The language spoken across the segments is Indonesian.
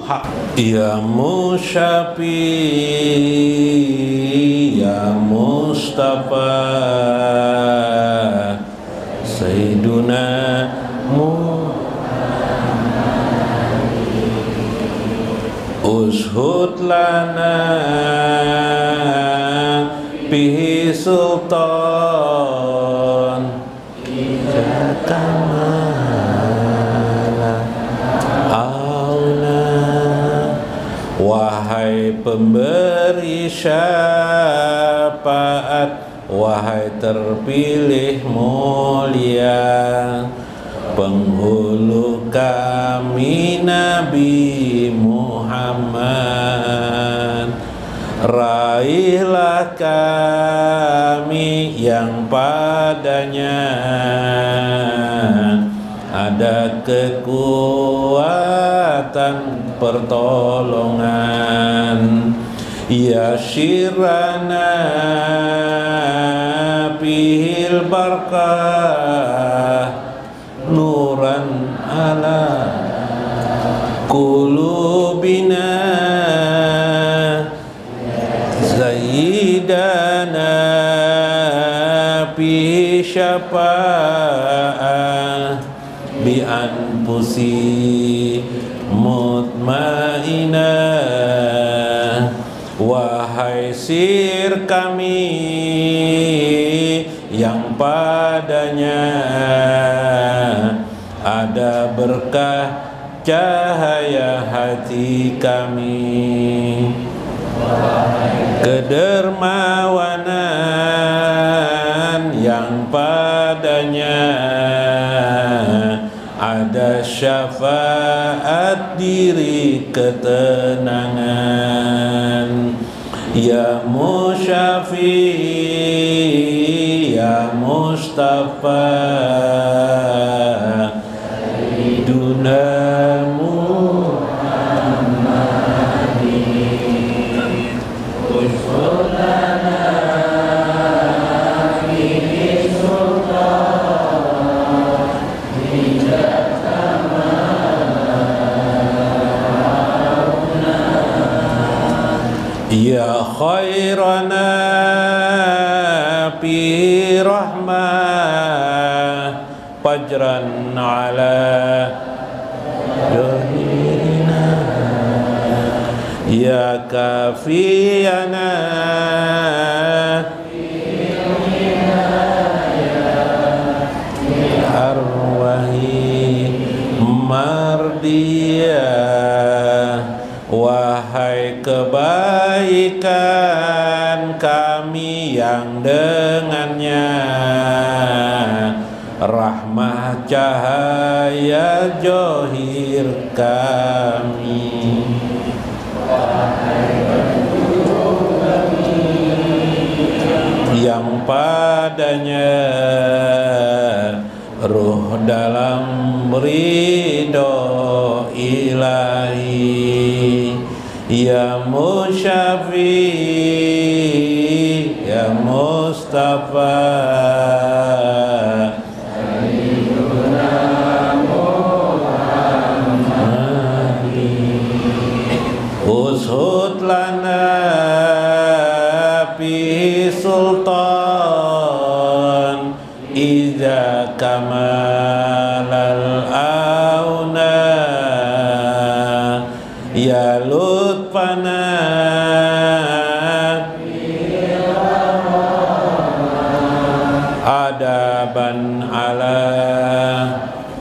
hak. Ya Musyafi, ya Mustafa, Sayyiduna ushud lana bihi sultan wahai pemberi syafaat, wahai terpilih mulia, penghulu kami Nabi Muhammad, raihlah kami yang padanya ada kekuatan pertolongan. Ya syirana bihil barakah nuran ala qulubina zaidana bihi syafa'ah bi anfusi mutmainah. Wahai sir kami yang padanya ada berkah cahaya hati kami, kedermawanan yang padanya ada syafaat diri ketenangan. Ya Musyafi, ya Mustafa, Sayyiduna Muhammadin ushud lana bihi sultan ya khairana fi rahmah fajran ala jahirina ya kafiyana arwahi mardiyah. Wahai kebaikan kami yang dengannya rahmah cahaya johir kami, yang padanya ruh dalam ridho ilahi. Ya Musyafi, ya Mustafa, Sayyiduna Muhammadin ushud lana bihi sultan idza kamalal auna. Ya lutfana adaban ala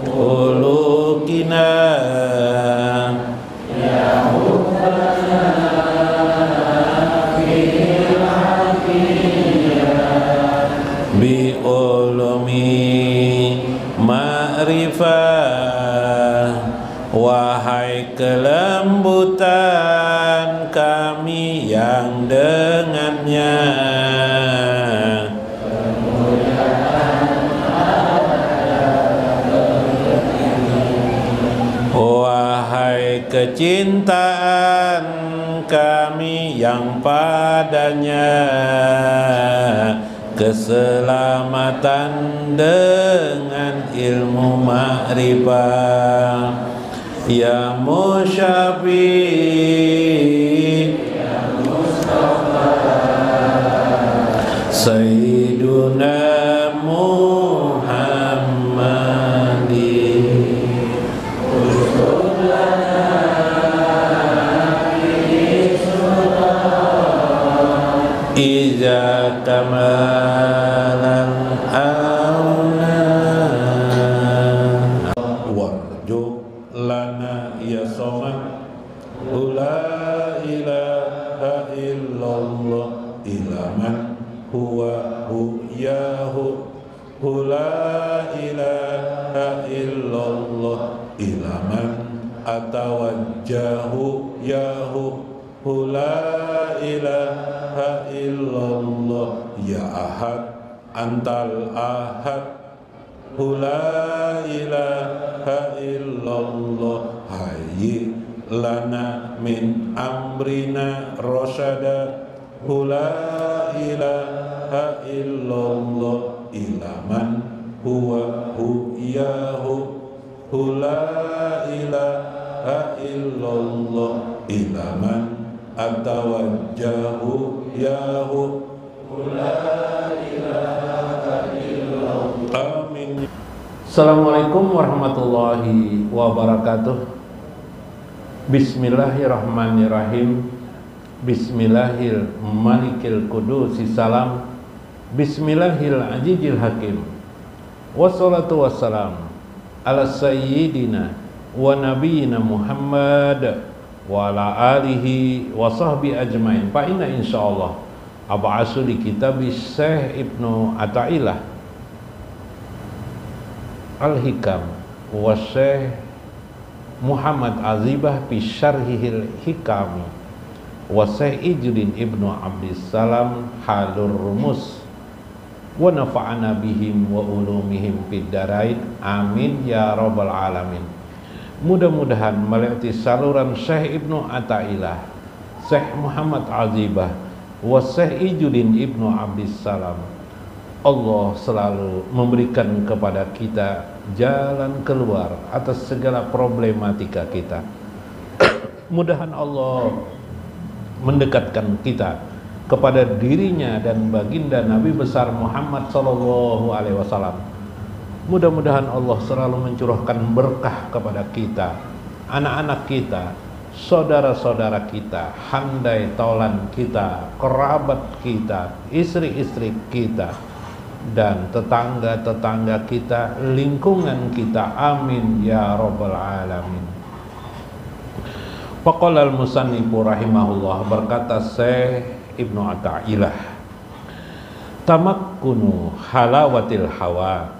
ulukina. Ya lutfana bi ulumi ma'rifah. Wahai kelembutan kami yang dengannya wahai kecintaan kami yang padanya keselamatan dengan ilmu ma'rifah. Ya Musyafi Sayyiduna Muhammadin Iza kamalan auna warju lana ya somad la ilaha illallah ilaman huwa yahu la ilaha illallah ilaman atawajjahu yahu la ilaha illallah ya ahad antal ahad la ilaha illallah hayyi lana min amrina rasyada la ilaha illallah ilaman huwa yahu la ilaha illallah ilaman atawajjahu yahu la ilaha illallah. Amin. Assalamualaikum warahmatullahi wabarakatuh. Bismillahirrahmanirrahim. Bismillahil malikil kudusi salam. Bismillahil ajijil hakim. Wassalatu wassalam ala sayyidina wa nabiyina Muhammad wa ala alihi wa sahbi ajmain. Fa inna insyaallah ab'asu li kitab Syekh Ibnu Athaillah Al-Hikam wa Syekh Muhammad Azibah fi syarhihil hikam wa Syekh Ijrin Ibnu Abdissalam halur rumus wa nafa'ana bihim wa ulumihim fid darain amin ya rabbal alamin. Mudah-mudahan melalui saluran Syekh Ibnu Athaillah, Syekh Muhammad Azibah, wa Syekh Ijudin Ibnu Abdissalam, Allah selalu memberikan kepada kita jalan keluar atas segala problematika kita. Mudahan Allah mendekatkan kita kepada dirinya dan baginda Nabi besar Muhammad sallallahu alaihi wasallam. Mudah-mudahan Allah selalu mencurahkan berkah kepada kita, anak-anak kita, saudara-saudara kita, handai taulan kita, kerabat kita, istri-istri kita, dan tetangga-tetangga kita, lingkungan kita. Amin ya rabbal alamin. Faqala al-musannifu rahimahullah, berkata Syekh Ibnu Athaillah, tamakkunu halawatil hawa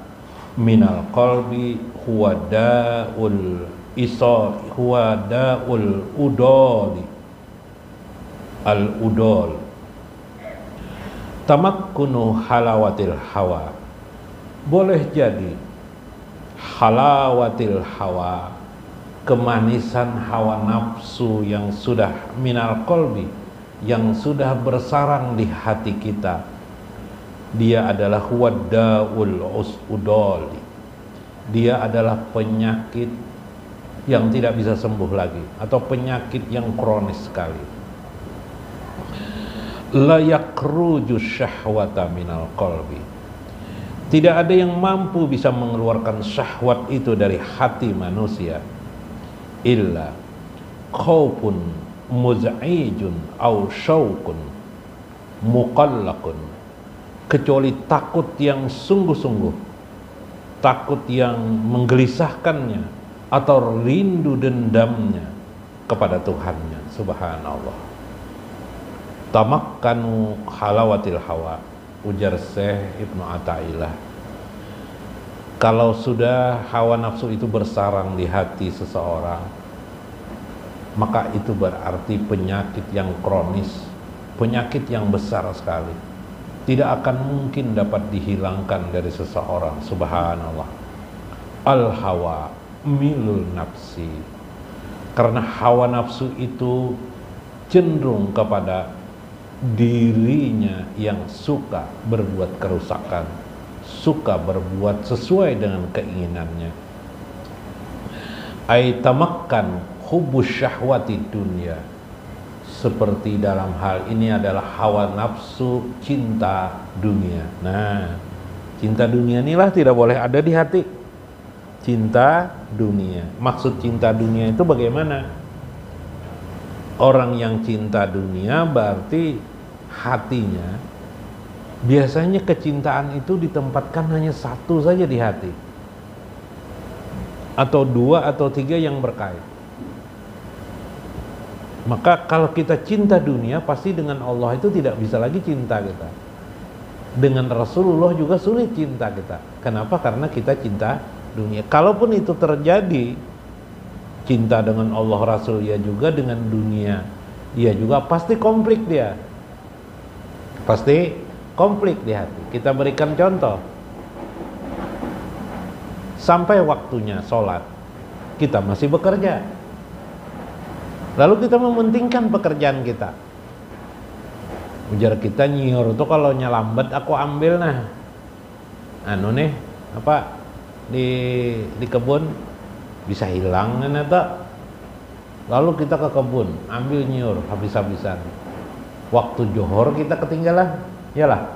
minal qalbi huwa da'ul udoli al-udol. Tamakkunu halawatil hawa, boleh jadi halawatil hawa, kemanisan hawa nafsu yang sudah minal qalbi, yang sudah bersarang di hati kita. Dia adalah huwaddaul udoli. Dia adalah penyakit yang tidak bisa sembuh lagi, atau penyakit yang kronis sekali. La yakruju syahwata minal qalbi. Tidak ada yang mampu bisa mengeluarkan syahwat itu dari hati manusia illa khaufun muz'ijun au syauqun muqallaqun, kecuali takut yang sungguh-sungguh, takut yang menggelisahkannya, atau rindu dendamnya kepada Tuhannya. Subhanallah. Tamakkanu halawatil hawa, ujar Syekh Ibnu Athaillah, kalau sudah hawa nafsu itu bersarang di hati seseorang, maka itu berarti penyakit yang kronis, penyakit yang besar sekali, tidak akan mungkin dapat dihilangkan dari seseorang. Subhanallah. Al-hawa milul nafsi, karena hawa nafsu itu cenderung kepada dirinya yang suka berbuat kerusakan, suka berbuat sesuai dengan keinginannya. Ai tamakkan hubbus syahwati dunya. Seperti dalam hal ini adalah hawa nafsu cinta dunia. Nah, cinta dunia inilah tidak boleh ada di hati. Cinta dunia. Maksud cinta dunia itu bagaimana? Orang yang cinta dunia berarti hatinya, biasanya kecintaan itu ditempatkan hanya satu saja di hati, atau dua atau tiga yang berkait. Maka kalau kita cinta dunia, pasti dengan Allah itu tidak bisa lagi cinta kita. Dengan Rasulullah juga sulit cinta kita. Kenapa? Karena kita cinta dunia. Kalaupun itu terjadi, cinta dengan Allah, Rasul, ya juga dengan dunia, ya juga pasti konflik dia. Pasti konflik di hati. Kita berikan contoh. Sampai waktunya sholat, kita masih bekerja. Lalu kita mementingkan pekerjaan kita. Ujar kita nyiur tuh kalau lambat aku ambil nah. Anu nih, apa di kebun bisa hilang kan eta. Lalu kita ke kebun, ambil nyiur habis-habisan. Waktu johor kita ketinggalan. Yalah.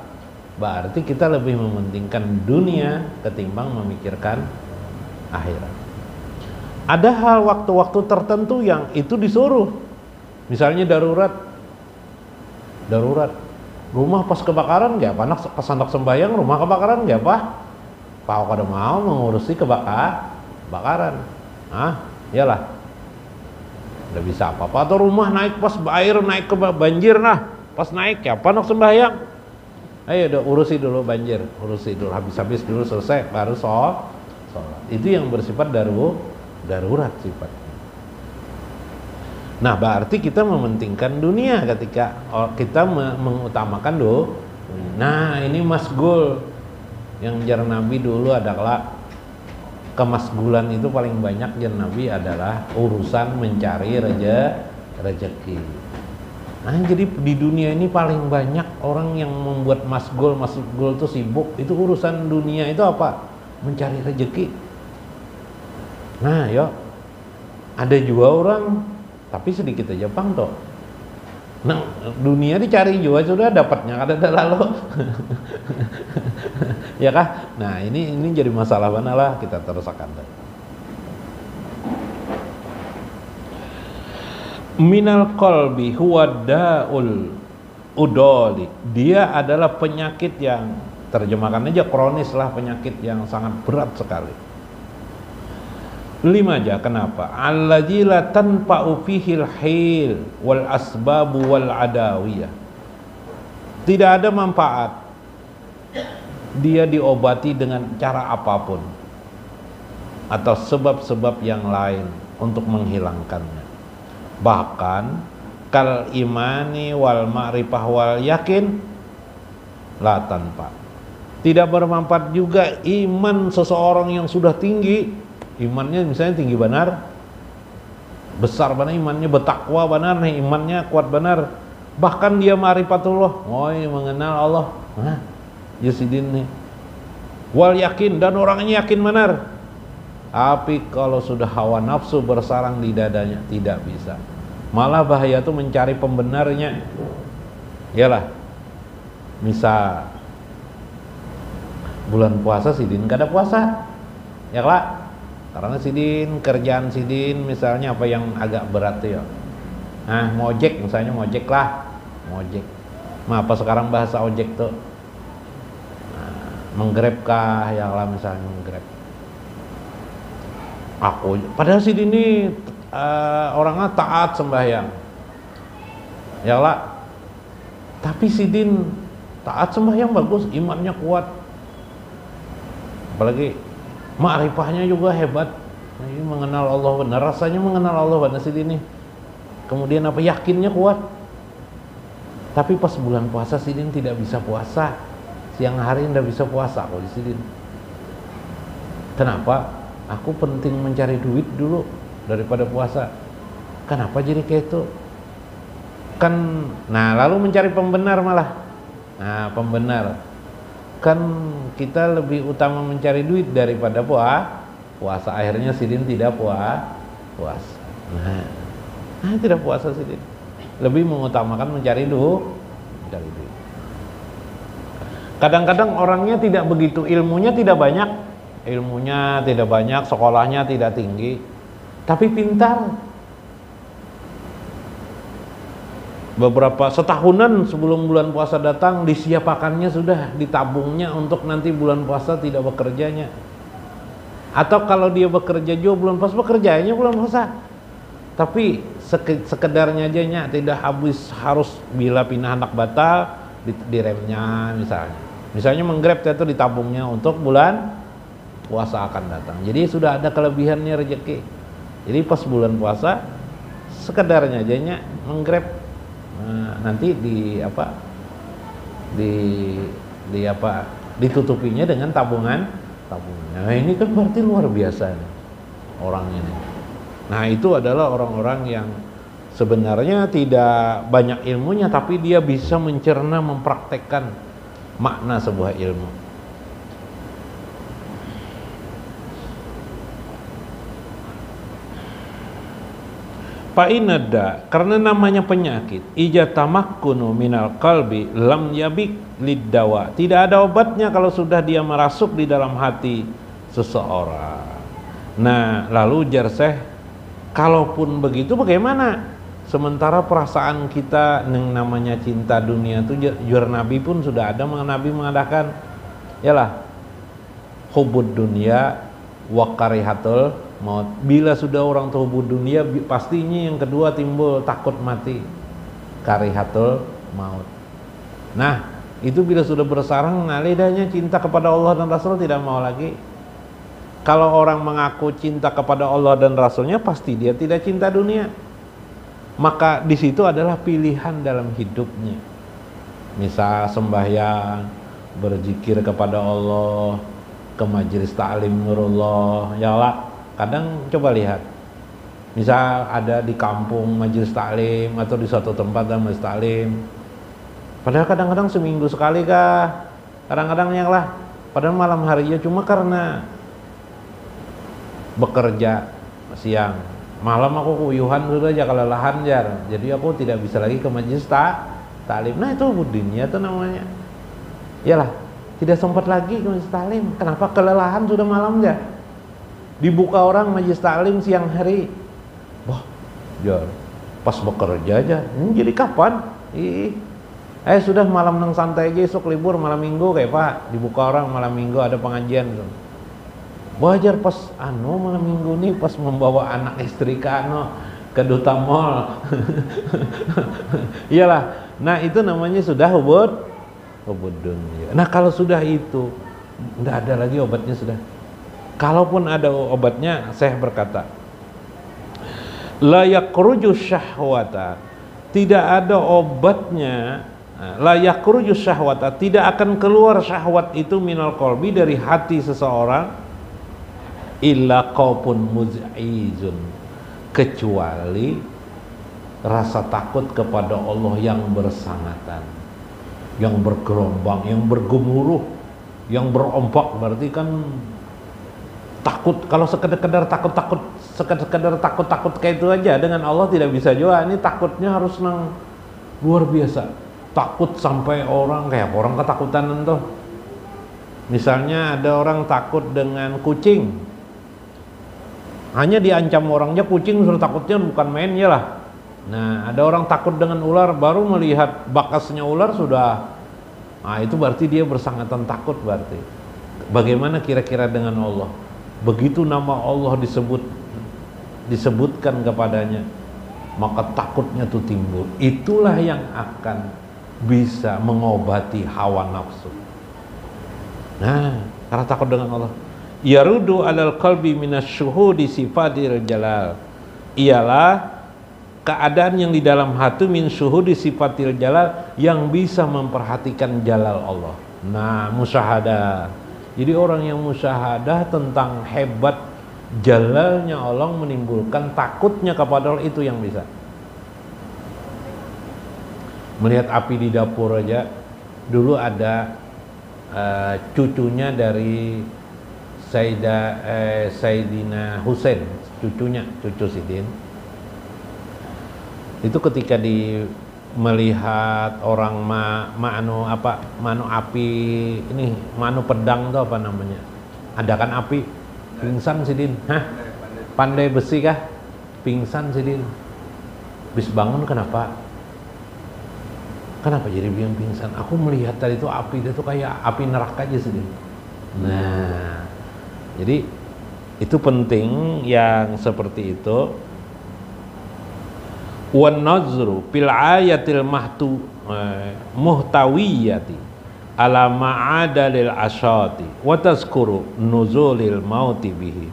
Berarti kita lebih mementingkan dunia ketimbang memikirkan akhirat. Ada hal waktu-waktu tertentu yang itu disuruh. Misalnya darurat. Rumah pas kebakaran nggak apa? Pas anak sembahyang rumah kebakaran nggak apa? Pak kada mau mengurusi kebakaran. Iyalah. Udah bisa apa-apa. Atau rumah naik pas air naik ke banjir nah. Pas naik ya apa anak sembahyang? Ayo udah urusi dulu banjir, urusi dulu habis-habis dulu selesai baru sholat. Itu yang bersifat darurat sifat. Nah, berarti kita mementingkan dunia ketika kita mengutamakan Nah, ini masgul yang jar Nabi dulu adalah kemasgulan itu paling banyak jar Nabi adalah urusan mencari rezeki. Nah, jadi di dunia ini paling banyak orang yang membuat masgul itu sibuk. Itu urusan dunia itu apa? Mencari rezeki. Nah, yuk. Ada juga orang tapi sedikit aja pang toh. Nah, dunia dicari juga sudah dapatnya kada ada lalu. Ya kah? Nah, ini jadi masalah mana lah kita terus akan. Minal qalbi huwa da'ul udoli. Dia adalah penyakit yang terjemahkan aja kronis lah, penyakit yang sangat berat sekali. 5 aja, kenapa? Alladzi la tanfa'u fihil hil wal asbabu wal adawiyah. Tidak ada manfaat dia diobati dengan cara apapun atau sebab-sebab yang lain untuk menghilangkannya. Bahkan kal imani wal ma'rifah wal yakin la tanfa. Tidak bermanfaat juga iman seseorang yang sudah tinggi. Imannya misalnya tinggi benar, besar benar imannya, bertakwa benar nih, imannya kuat benar, bahkan dia ma'rifatullah, mengenal Allah, Yasidin nih, wal yakin, dan orangnya yakin benar. Tapi kalau sudah hawa nafsu bersarang di dadanya, tidak bisa. Malah bahaya tuh mencari pembenarnya. Yalah, misal bulan puasa Sidin kada puasa, ya lah. Karena Sidin, kerjaan Sidin misalnya apa yang agak berat tuh ya. Nah, mojek misalnya, mojek. Apa sekarang bahasa ojek tuh? Menggrab kah, ya lah misalnya menggrab. Padahal Sidin ini orangnya taat sembahyang. Ya lah. Tapi Sidin taat sembahyang bagus, imannya kuat. Apalagi ma'rifahnya juga hebat. Ini mengenal Allah benar, rasanya mengenal Allah benar Sidin nih. Kemudian apa, yakinnya kuat. Tapi pas bulan puasa Sidin tidak bisa puasa. Siang hari tidak bisa puasa kalau di Sidin. Kenapa? Aku penting mencari duit dulu daripada puasa. Kenapa jadi kayak itu? Kan, nah lalu mencari pembenar malah. Nah, pembenar. Kan kita lebih utama mencari duit daripada puasa. Akhirnya Sidin tidak puasa. Tidak puasa sih, lebih mengutamakan mencari duit. Kadang-kadang orangnya tidak begitu, ilmunya tidak banyak, sekolahnya tidak tinggi, tapi pintar. Beberapa setahunan sebelum bulan puasa datang disiapakannya sudah, ditabungnya untuk nanti bulan puasa tidak bekerjanya. Atau kalau dia bekerja juga bulan puasa, bekerjanya bulan puasa. Tapi sekedarnya aja tidak habis harus bila pindah anak batal diremnya misalnya. Misalnya menggrab itu ditabungnya untuk bulan puasa akan datang. Jadi sudah ada kelebihannya rezeki. Jadi pas bulan puasa sekedarnya aja menggrab. Nanti ditutupinya dengan tabungan. Nah, ini kan berarti luar biasa nih, orang ini. Nah, itu adalah orang-orang yang sebenarnya tidak banyak ilmunya, tapi dia bisa mencerna, mempraktekkan makna sebuah ilmu. Fa'inada, karena namanya penyakit, ijatamakkunu minal qalbi lam yabik liddawa. Tidak ada obatnya kalau sudah dia merasuk di dalam hati seseorang. Nah, lalu ujar Syekh, kalaupun begitu bagaimana? Sementara perasaan kita yang namanya cinta dunia itu jur Nabi pun sudah ada. Nabi mengadakan yalah hubud dunia wa karihatul maut. Bila sudah orang hubud dunia, pastinya yang kedua timbul takut mati, karihatul maut. Nah, itu bila sudah bersarang, lidahnya cinta kepada Allah dan Rasul tidak mau lagi. Kalau orang mengaku cinta kepada Allah dan Rasulnya, pasti dia tidak cinta dunia. Maka di situ adalah pilihan dalam hidupnya. Misal sembahyang, berzikir kepada Allah, ke majelis ta'lim nurullah, ya Allah. Kadang coba lihat, misal ada di kampung majelis ta'lim atau di suatu tempat ada majelis ta'lim. Padahal kadang-kadang seminggu sekali kah, kadang-kadang yang lah, padahal malam harinya cuma karena bekerja siang. Malam aku kuyuhan sudah aja, kelelahan jar. Jadi aku tidak bisa lagi ke majelis ta'lim. Nah, itu budinnya itu namanya. Iyalah, tidak sempat lagi ke majelis ta'lim. Kenapa? Kelelahan sudah malam jar. Dibuka orang majelis ta'lim siang hari. Wah, jar. Pas bekerja aja. Jadi kapan? Sudah malam nang santai aja, esok libur malam minggu kayak Pak. Dibuka orang malam minggu ada pengajian tuh. Wajar pas malam minggu nih pas membawa anak istri ke Duta Mall. Iyalah. Nah, itu namanya sudah hubud dunia. Nah, kalau sudah itu enggak ada lagi obatnya sudah. Kalaupun ada obatnya, saya berkata, la yakhruju syahwata, tidak ada obatnya. La yakhruju syahwata, tidak akan keluar syahwat itu minal qalbi, dari hati seseorang, illa qaupun muz'izun, kecuali rasa takut kepada Allah yang bersangatan, yang bergerombang, yang bergemuruh, yang berombak. Berarti kan takut. Kalau sekedar takut kayak itu aja dengan Allah tidak bisa juga. Ini takutnya harus luar biasa. Takut sampai orang kayak orang ketakutan tuh. Misalnya ada orang takut dengan kucing. Hanya diancam orangnya kucing sudah takutnya bukan main ya lah. Nah, ada orang takut dengan ular, baru melihat bakasnya ular sudah. Nah, itu berarti dia bersangatan takut berarti. Bagaimana kira-kira dengan Allah? Begitu nama Allah disebutkan kepadanya, maka takutnya tuh timbul. Itulah yang akan bisa mengobati hawa nafsu. Nah, karena takut dengan Allah. Yarudu alal qalbi minasyuhudi sifatil jalal, ialah keadaan yang di dalam hati min syuhudi sifatil jalal, yang bisa memperhatikan jalal Allah. Nah, musyahadah. Jadi orang yang musyahadah tentang hebat jalalnya Allah menimbulkan takutnya kepada Allah, itu yang bisa. Melihat api di dapur aja, dulu ada cucunya dari Sayyidina Husain, cucu Sidin. Itu ketika melihat orang manu api ini, manu pedang tuh apa namanya? Adakan api, pingsan Sidin. Hah? Pandai besi kah? Pingsan Sidin. Bis bangun kenapa? Kenapa jadi biang pingsan? Aku melihat tadi itu api itu kayak api neraka aja Sidin. Nah, jadi itu penting yang seperti itu. Wan nazru fil ayatil muhtawiyati ala ma'ada lil asyati wa tazkuru nuzulil mauti bihi.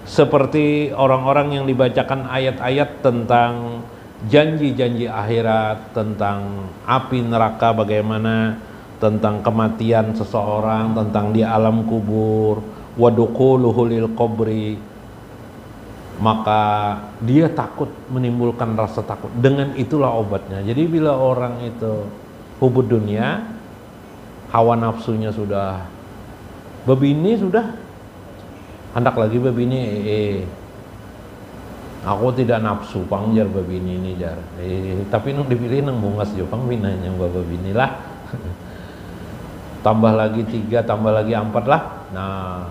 Seperti orang-orang yang dibacakan ayat-ayat tentang janji-janji akhirat, tentang api neraka bagaimana, tentang kematian seseorang, tentang di alam kubur, wa dukhuluhu lil qabri, maka dia takut, menimbulkan rasa takut. Dengan itulah obatnya. Jadi bila orang itu hubud dunia, hawa nafsunya sudah bebini, sudah hendak lagi bebini, aku tidak nafsu pangjar bebini ini jar. Tapi nung dipilih nang bungas jo pang binanya bebini lah. Tambah lagi 3, tambah lagi 4 lah. Nah,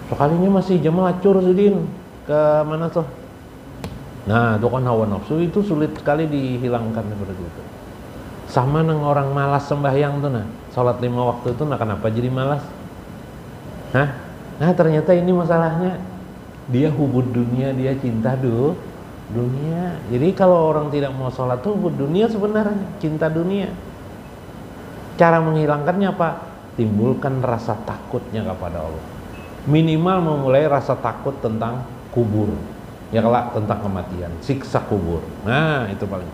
sekalinya masih jam melacur Sidin ke mana tuh? Nah, itu kan hawa nafsu itu sulit sekali dihilangkan seperti itu. Sama nang orang malas sembahyang tuh nah, sholat 5 waktu itu nah kenapa jadi malas? Nah ternyata ini masalahnya. Dia hubud dunia, dia cinta dunia. Jadi kalau orang tidak mau sholat tuh hubud dunia sebenarnya, cinta dunia. Cara menghilangkannya apa? Timbulkan rasa takutnya kepada Allah. Minimal memulai rasa takut tentang kubur, ya kelak tentang kematian, siksa kubur. Nah itu paling.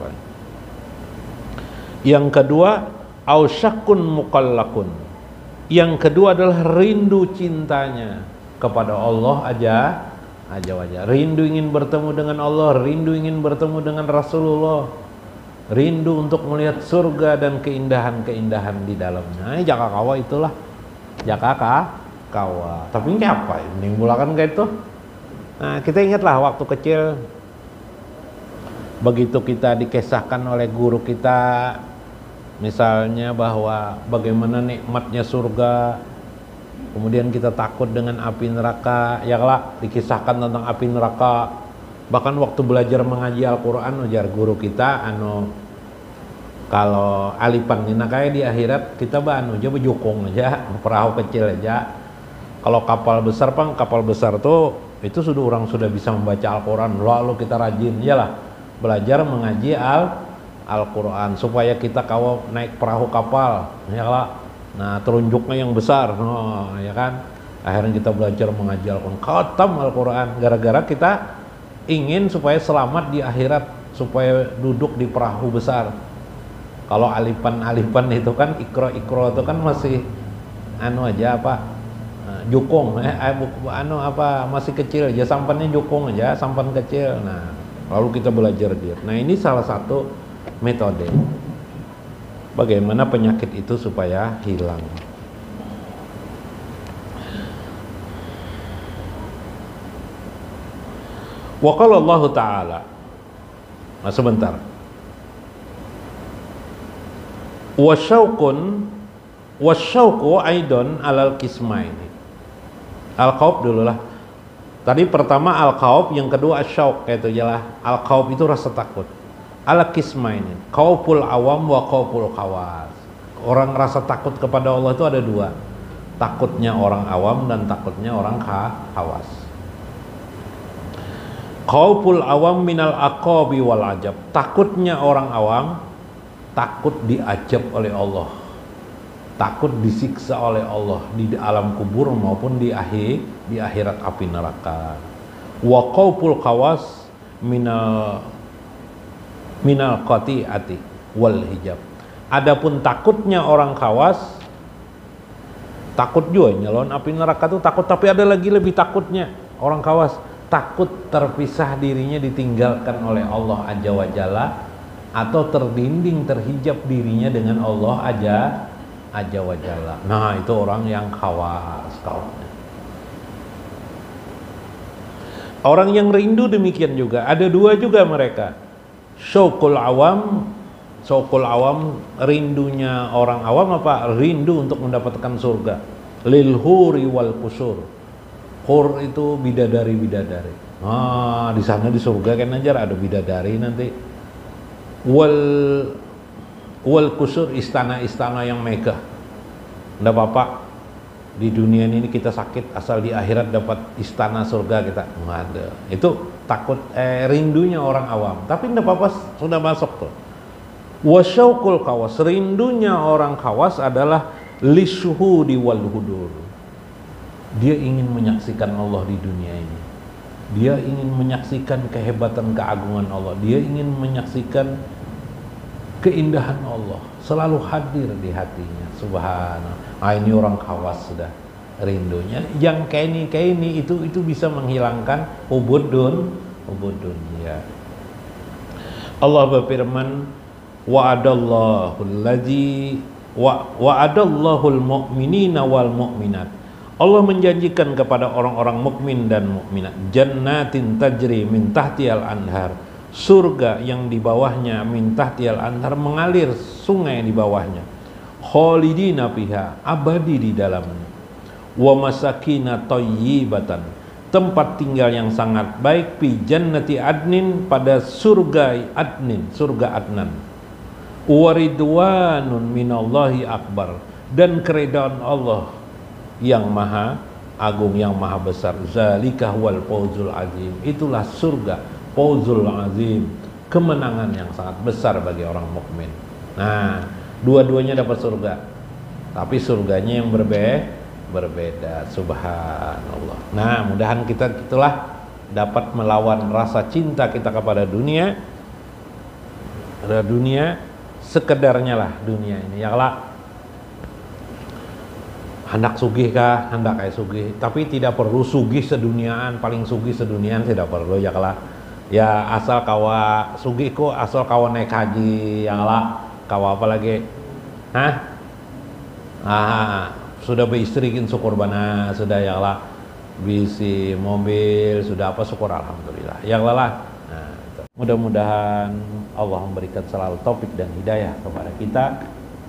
Yang kedua, ausyakun muqallakun. Yang kedua adalah rindu cintanya kepada Allah aja wajah. Rindu ingin bertemu dengan Allah, rindu ingin bertemu dengan Rasulullah, rindu untuk melihat surga dan keindahan-keindahan di dalamnya. Jaka kawa itulah, jaka kawa. Tapi ini apa? Menimbulkan kayak itu. Nah, kita ingatlah waktu kecil, begitu kita dikisahkan oleh guru kita, misalnya bahwa bagaimana nikmatnya surga, kemudian kita takut dengan api neraka, ya kelak dikisahkan tentang api neraka. Bahkan waktu belajar mengaji Al-Quran, ujar guru kita, kalau alipan nina kayak di akhirat kita coba jukung aja, perahu kecil aja. Kalau kapal besar kapal besar tuh itu orang sudah bisa membaca Al-Quran, lalu kita rajin lah belajar mengaji Al-Quran supaya kita naik perahu kapal, ya lah. Nah terunjuknya yang besar, ya kan. Akhirnya kita belajar mengaji Al-Quran, khatam Al-Quran, gara-gara kita ingin supaya selamat di akhirat, supaya duduk di perahu besar. Kalau alipan itu kan ikro itu kan masih jukung, masih kecil aja, sampannya jukung aja, sampan kecil. Nah lalu kita belajar dia. Nah ini salah satu metode bagaimana penyakit itu supaya hilang. Wa qala Allah Ta'ala. Nah sebentar. Wasyauqu aidon alal kismaini. Al-khawf dulu lah. Tadi pertama al-khawf, yang kedua asyauq, itu jelas. Al-khawf itu rasa takut. Al-kismaini, khawful awam wa khawful khawas. Orang rasa takut kepada Allah itu ada dua. Takutnya orang awam dan takutnya orang khawas. Khawful awam minal aqabi wal ajab. Takutnya orang awam, takut diajab oleh Allah, takut disiksa oleh Allah di alam kubur maupun di akhirat api neraka. Wa khawful khawas minal qati'ati wal hijab. Adapun takutnya orang khawas, takut juga nyelon api neraka itu takut, tapi ada lagi lebih takutnya orang khawas, takut terpisah dirinya, ditinggalkan oleh Allah Azza wa Jalla, atau terhijab dirinya dengan Allah Azza wa Jalla. Nah, itu orang yang khawas kawannya. Orang yang rindu demikian juga. Ada dua juga mereka. Syauqul awam rindunya orang awam apa? Rindu untuk mendapatkan surga. Lil huri wal qusur. Hur itu bidadari-bidadari. Ah, di sana di surga kan aja ada bidadari nanti. Wal qusur, istana-istana yang megah. Enggak apa-apa. Di dunia ini kita sakit, asal di akhirat dapat istana surga kita. Nggak ada. Itu takut rindunya orang awam. Tapi enggak apa-apa, sudah masuk tuh. Wasyauqul khawas, rindunya orang khawas adalah lisyuhudi wal hudur. Dia ingin menyaksikan Allah di dunia ini. Dia ingin menyaksikan kehebatan keagungan Allah. Dia ingin menyaksikan keindahan Allah, selalu hadir di hatinya. Subhanallah. Ah, ini orang khawas sudah rindunya. Yang kayak ini itu bisa menghilangkan hubudun ya. Allah berfirman, wa'adallahul mu'minina wal mu'minat. Allah menjanjikan kepada orang-orang mukmin dan mukminat jannatin tajri min tahtiyal anhar, surga yang di bawahnya min tahtiyal anhar, mengalir sungai di bawahnya, khalidina fiha, abadi di dalamnya, wa masakina thayyibatan, tempat tinggal yang sangat baik, fi jannati adnin, pada surga adnin, surga adnan, wa ridwanun minallahi akbar, dan keridhaan Allah yang maha agung, yang maha besar. Zalika wal fawzul azim, itulah surga fawzul azim, kemenangan yang sangat besar bagi orang mukmin. Nah, dua-duanya dapat surga, tapi surganya yang berbeda. Subhanallah. Nah, mudahan kita itulah dapat melawan rasa cinta kita kepada dunia. Dunia sekedarnya lah dunia ini. Ya lah, hendak sugih kah, hendak kayak sugih, tapi tidak perlu sugih seduniaan, paling sugih seduniaan tidak perlu. Ya lah, ya asal kawa sugih kok, asal kawa naik haji. Ya lah, kawa apa lagi? Sudah beristrikin syukur bana, sudah ya lah, bisi mobil, sudah apa, syukur alhamdulillah. Ya lah. Nah, mudah-mudahan Allah memberikan selalu taufik dan hidayah kepada kita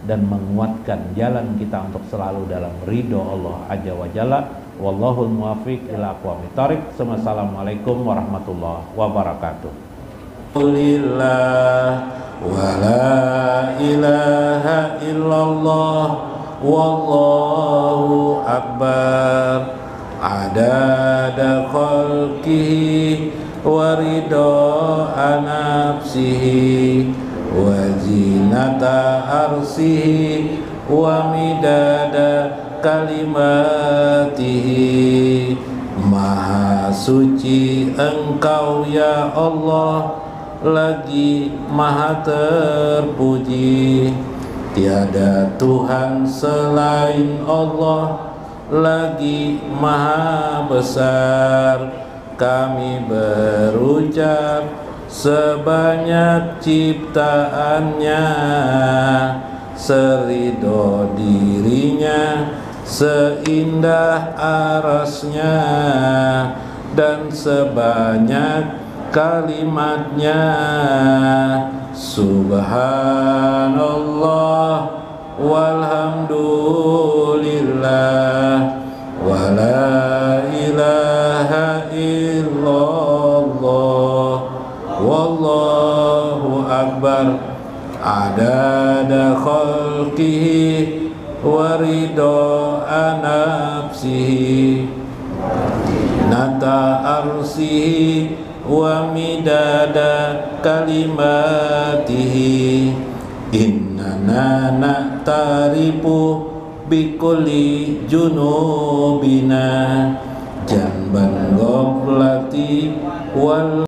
dan menguatkan jalan kita untuk selalu dalam ridho Allah Azza wa Jalla. Wallahul muwaffiq ila aqwamit thoriq. Assalamualaikum warahmatullahi wabarakatuh. Alhamdulillah wa la ilaha illallah wallahu akbar, adada khalqihi wa ridha nafsihi wa zinata arsihi wa midada kalimatihi. Maha suci Engkau ya Allah, lagi maha terpuji, tiada Tuhan selain Allah, lagi maha besar. Kami berucap sebanyak ciptaannya, seridho dirinya, seindah arasnya, dan sebanyak kalimatnya. Subhanallah walhamdulillah wa la ilaha illallah wallahu akbar, adada khalqihi wa ridha nafsihi nata arsihi wa midada kalimatihi. Innana na'tarifu bikulli junubina janban ghaflati wal